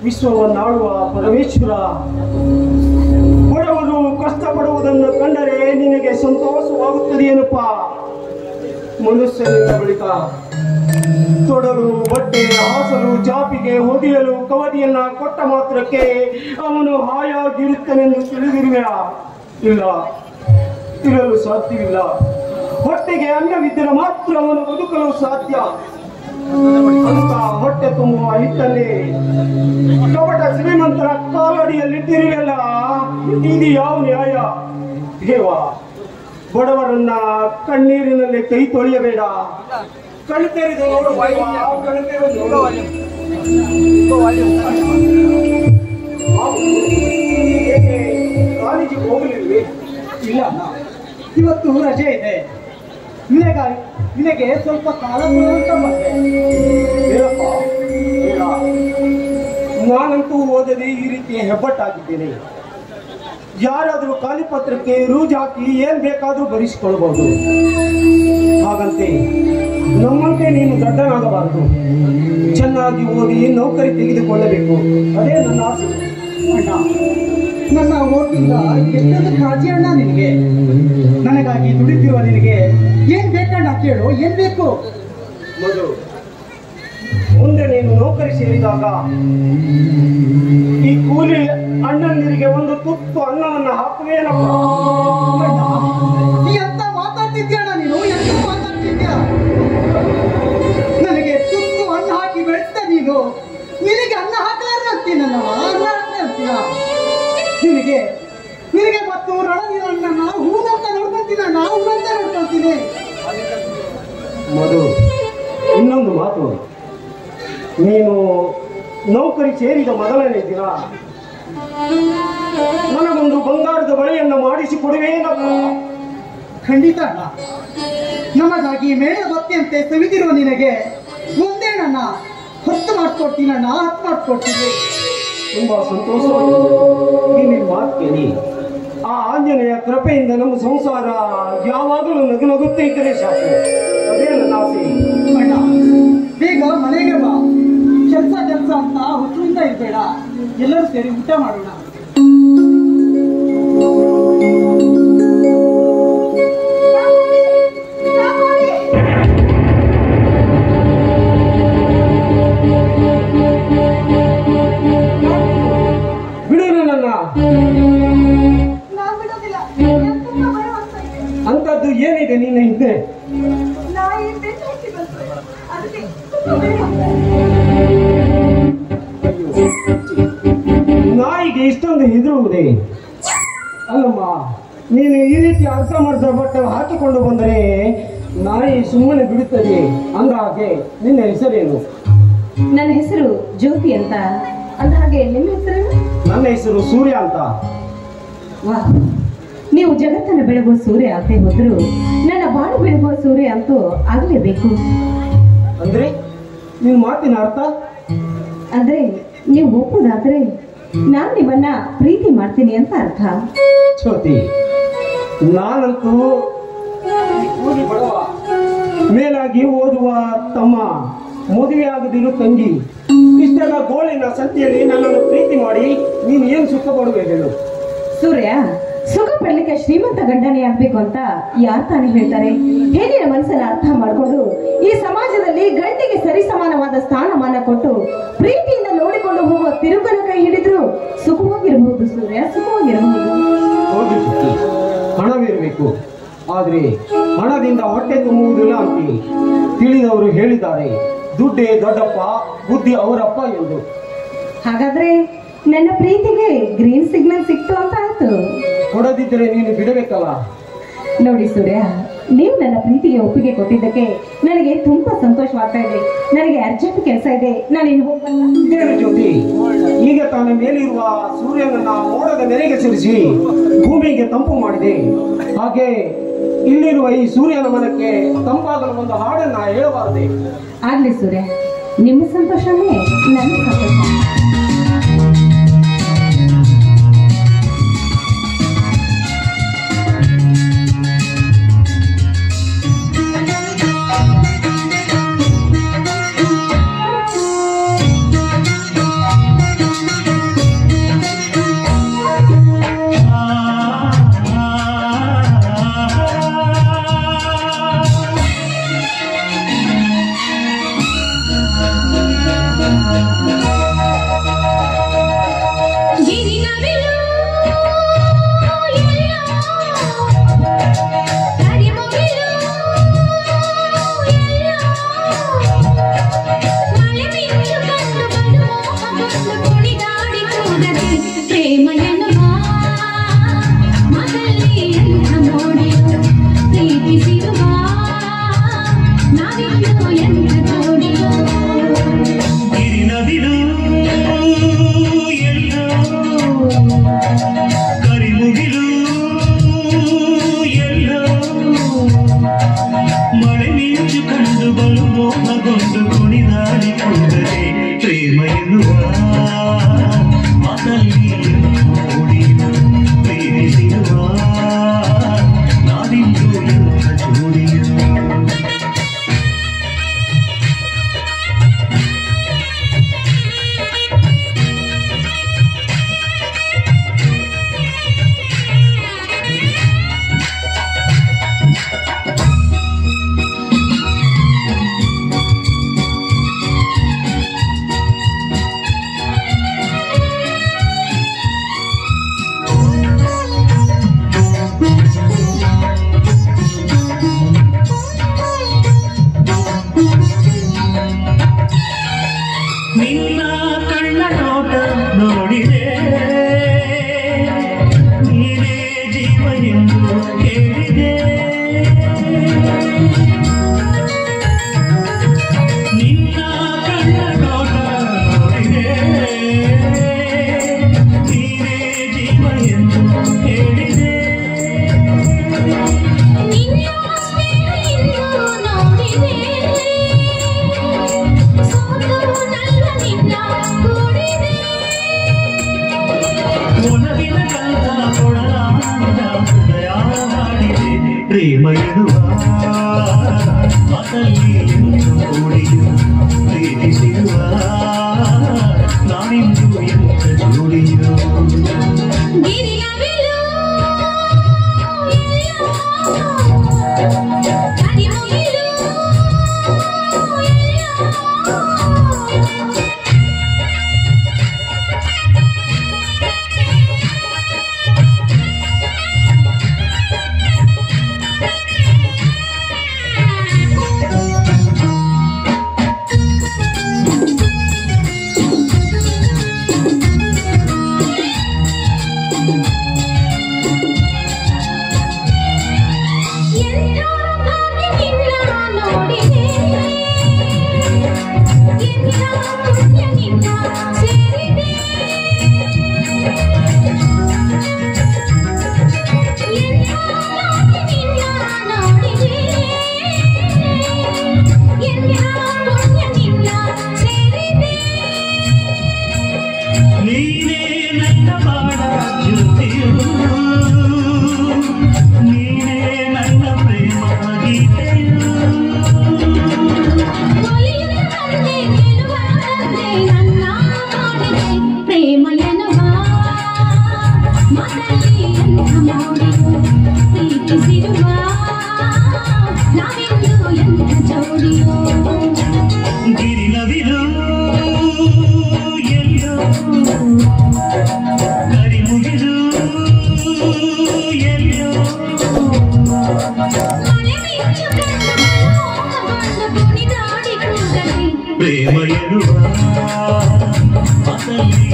ವಿಶ್ವವನ್ನಾಳುವ ಪರಮೇಶ್ವರ, ಬಡವರು ಕಷ್ಟಪಡುವುದನ್ನು ಕಂಡರೆ ನಿನಗೆ ಸಂತೋಷವಾಗುತ್ತದೆಯೇನಪ್ಪ? ಮನುಷ್ಯನಿಂದ ಬಳಿಕ ತೊಡರು, ಬಟ್ಟೆ, ಹಾಸಲು, ಚಾಪಿಗೆ, ಹೊದಿಯಲು ಕವದಿಯನ್ನ ಕೊಟ್ಟ ಮಾತ್ರಕ್ಕೆ ಅವನು ಹಾಯಾಗಿರುತ್ತಾನೆಂದು ತಿಳಿದಿರುವೆಯಾ? ಇಲ್ಲ, ಇರಲು ಸಾಧ್ಯವಿಲ್ಲ. ಹೊಟ್ಟೆಗೆ ಅನ್ನವಿದ್ದರೆ ಮಾತ್ರ ಅವನು ಬದುಕಲು ಸಾಧ್ಯ. ಅಂತ ಹೊಟ್ಟೆ ತುಂಬುವ ಹಿಟ್ಟಲ್ಲಿ ಕಪಟ ಶ್ರೀಮಂತರ ಕಾಲಡಿಯಲ್ಲಿಟ್ಟಿರುವೆಲ್ಲ, ಇದು ಯಾವ ನ್ಯಾಯ? ದೇವ, ಬಡವರನ್ನ ಕಣ್ಣೀರಿನಲ್ಲಿ ಕೈ ತೊಳೆಯಬೇಡ. ಕಣ್ಣು ತೆರೆದು ನೋಡು, ಕಣ್ಣು ತೆರೆದು ನೋಡು. ಕಾಲೇಜಿಗೆ ಹೋಗಲಿಲ್ವೇ? ಇಲ್ಲ, ಇವತ್ತು ರಜೆ ಇದೆ. ನಿನಗೆ ಸ್ವಲ್ಪ ಕಾಲ ಅಂತ ಬಂದೆ. ನಾನಂತೂ ಓದದೆ ಈ ರೀತಿ ಹೆಬ್ಬಟ್ಟಾಗಿದ್ದೇನೆ. ಯಾರಾದರೂ ಖಾಲಿ ಪತ್ರಕ್ಕೆ ರೂಜ್ ಹಾಕಿ ಏನ್ ಬೇಕಾದ್ರೂ ಬರೆಸಿಕೊಳ್ಬಹುದು. ಹಾಗಂತೆ ನಮ್ಮಂತೆ ನೀನು ದಡ್ಡನಾಗಬಾರದು. ಚೆನ್ನಾಗಿ ಓದಿ ನೌಕರಿ ತೆಗೆದುಕೊಳ್ಳಬೇಕು, ಅದೇ ನನ್ನ ಆಸೆ. ಅಣ್ಣ, ನನ್ನ ಓದಿಂದ ಎಷ್ಟೊಂದು ಕಾಳಜಿ ಅಣ್ಣ ನಿನಗೆ. ನನಗಾಗಿ ದುಡಿತಿರುವ ನಿನಗೆ ಏನ್ ಬೇಕಣ್ಣ ಕೇಳು, ಏನ್ ಬೇಕು? ಮೊದಲು ಮುಂದೆ ನೀನು ನೌಕರಿ ಸೇರಿದಾಗ ಈ ಕೂಲಿ ಅಣ್ಣಂದಿರಿಗೆ ಒಂದು ತುತ್ತು ಅನ್ನವನ್ನು ಹಾಕುವೇನಪ್ಪ? ಎಂತ ಮಾತಾಡ್ತಿದ್ಯಣ್ಣ ನೀನು, ಎಂತ ಮಾತಾಡ್ತಿದ್ಯಾ? ನನಗೆ ತುತ್ತು ಅನ್ನ ಹಾಕಿ ಬೆಳೆಸ್ತಾ ನೀನು, ನಿನಗೆ ಅನ್ನ ಹಾಕಲಾರ ಅಂತೀನ, ಅನ್ನ ಅಂತೀಯ. ನಿನಗೆ ಮತ್ತು ರಣದಿನ ಹೂನಂತ ನೋಡ್ಕೊಂತೀನಿ, ನಾವು ಅಂತ ನೋಡ್ಕೊಳ್ತೀನಿ. ಮಧು, ಇನ್ನೊಂದು ಮಾತು. ನೀನು ನೌಕರಿ ಸೇರಿದ ಮೊದಲನೇ ದಿನ ನನಗೊಂದು ಬಂಗಾರದ ಬಳೆಯನ್ನು ಮಾಡಿಸಿಕೊಡುವೇನಪ್ಪ? ಖಂಡಿತ ಅಣ್ಣ. ನಮಗಾಗಿ ಮೇಳ ಭಕ್ತಿಯಂತೆ ಸವಿದಿರುವ ನಿನಗೆ ಒಂದೇನಣ್ಣ ಹೊತ್ತು ಮಾಡಿಸ್ಕೊಡ್ತೀನಣ್ಣ, ಹತ್ತು ಮಾಡಿಸ್ಕೊಡ್ತೀನಿ. ತುಂಬಾ ಸಂತೋಷವಾಗಿದೆ. ನೀನು ಮಾತು ಕೇಳಿ. ಆ ಆಂಜನೇಯ ಕೃಪೆಯಿಂದ ನಮ್ಮ ಸಂಸಾರ ಯಾವಾಗಲೂ ನಗುನಗುತ್ತೇ ಇದ್ದರೆ ಸಾಕು, ಅದೇ ನನ್ನ ಆಸೆ. ಅಣ್ಣ, ಬೇಗ ಮನೆಗೆ ಬಾ. ಕೆಲಸ ಅಂತ ಹುಟ್ಟಿನಿಂದ ಇರಬೇಡ. ಎಲ್ಲರೂ ಸೇರಿ ಊಟ ಮಾಡೋಣ. ಬಿಡು ನನ್ನ. ಅಂತದ್ದು ಏನಿದೆ ನಿನ್ನ ಹಿಂದೆ? ನಾಯಿಗೆ ಇಷ್ಟೊಂದು ಹೆದರುವುದೇ? ಅಲ್ಲಮ್ಮ, ನೀನು ಈ ರೀತಿ ಅರ್ಧಮರ್ಧ ಬಟ್ಟೆ ಹಾಕಿಕೊಂಡು ಬಂದರೆ ನಾಯಿ ಸುಮ್ಮನೆ ಬಿಡುತ್ತದೆ. ಅಂದಹಾಗೆ ನಿನ್ನ ಹೆಸರೇನು? ನನ್ನ ಹೆಸರು ಜ್ಯೋತಿ ಅಂತ. ಅಂದಹಾಗೆ ನಿಮ್ಮ ಹೆಸರೇನು? ನನ್ನ ಹೆಸರು ಸೂರ್ಯ ಅಂತ. ವಾ, ನೀವು ಜಗತ್ತನ್ನು ಬೆಳಗುವ ಸೂರ್ಯ ಅಂತ ಹೋದ್ರು ನನ್ನ ಬಾಳು ಬೆಳಗುವ ಸೂರ್ಯ ಅಂತೂ ಆಗಲೇಬೇಕು. ಅಂದ್ರೆ ನಿನ್ ಮಾತಿನ ಅರ್ಥ? ಅಂದ್ರೆ ನೀವು ಒಪ್ಪುದಾದ್ರೆ ನಾನು ನಿಮ್ಮನ್ನ ಪ್ರೀತಿ ಮಾಡ್ತೀನಿ ಅಂತ ಅರ್ಥ. ಜ್ಯೋತಿ, ನಾನಂತೂ ಕೂಲಿ ಬಡವ, ಮೇಲಾಗಿ ಓದುವ ತಮ್ಮ, ಮದುವೆ ಆಗದಿರೋ ತಂಗಿ, ಇಷ್ಟೆಲ್ಲ ಗೋಳಿನ ಸಂತೆಯಲ್ಲಿ ನನ್ನನ್ನು ಪ್ರೀತಿ ಮಾಡಿ ನೀನು ಏನು ಸುಖ ಪಡುವೆ ಹೇಳು? ಸೂರ್ಯ, ಸುಖ ಪಡ್ಲಿಕ್ಕೆ ಶ್ರೀಮಂತ ಗಂಡನೇ ಆಗ್ಬೇಕು ಅಂತ ಯಾರು ತಾನೇ ಹೇಳ್ತಾರೆ? ಹೆಣ್ಣಿನ ಮನಸ್ಸನ್ನ ಅರ್ಥ ಮಾಡಿಕೊಂಡು ಈ ಸಮಾಜದಲ್ಲಿ ಗಂಡಿಗೆ ಸರಿ ಸಮಾನವಾದ ಸ್ಥಾನಮಾನ ಕೊಟ್ಟು ಪ್ರೀತಿಯಿಂದ ನೋಡಿಕೊಂಡು ಹೋಗುವ ತಿರುಗನ ಕೈ ಹಿಡಿದ್ರು ಸುಖವಾಗಿರಬಹುದು ಸೂರ್ಯ, ಸುಖವಾಗಿರಬಹುದು. ಹೌದು ಜ್ಯೋತಿ, ಹಣವಿರಬೇಕು. ಆದ್ರೆ ಹಣದಿಂದ ಹೊಟ್ಟೆ ತುಂಬುವುದಿಲ್ಲ ಅಂತ ತಿಳಿದವರು ಹೇಳಿದ್ದಾರೆ. ದುಡ್ಡೇ ದೊಡ್ಡಪ್ಪ, ಬುದ್ಧಿ ಅವರಪ್ಪ ಎಂದು. ಹಾಗಾದ್ರೆ ನನ್ನ ಪ್ರೀತಿಗೆ ಗ್ರೀನ್ ಸಿಗ್ನಲ್ ಸಿಕ್ತು ಅಂತ ಆಯ್ತು. ಕೊಡದಿದ್ದರೆ ನೀನು ಬಿಡಬೇಕಲ್ಲ. ನೋಡಿ ಸೂರ್ಯ, ನೀವು ನನ್ನ ಪ್ರೀತಿಗೆ ಒಪ್ಪಿಗೆ ಕೊಟ್ಟಿದ್ದಕ್ಕೆ ನನಗೆ ತುಂಬಾ ಸಂತೋಷವಾಗ್ತಾ ಇದೆ. ನನಗೆ ಅರ್ಜೆಂಟ್ ಕೆಲಸ ಇದೆ, ನಾನು ಇನ್ನು ಹೋಗಲ್ಲ. ಇದೇನು ಜ್ಯೋತಿ, ಈಗ ತಾನು ಮೇಲಿರುವ ಸೂರ್ಯನನ್ನ ಮೋಡದ ನೆರೆಗೆ ಸೇರಿಸಿ ಭೂಮಿಗೆ ತಂಪು ಮಾಡಿದೆ. ಹಾಗೆ ಇಲ್ಲಿರುವ ಈ ಸೂರ್ಯನ ಮನಕ್ಕೆ ತಂಪಾಗಲು ಒಂದು ಹಾಡನ್ನ ಹೇಳಬಾರದೆ? ಆಗ್ಲಿ ಸೂರ್ಯ, ನಿಮ್ಮ ಸಂತೋಷನೇ ನನ್ನ ಸಂತೋಷ. ಪ್ರೇಮ ಎನ್ನುವ ಮಾತಲ್ಲಿ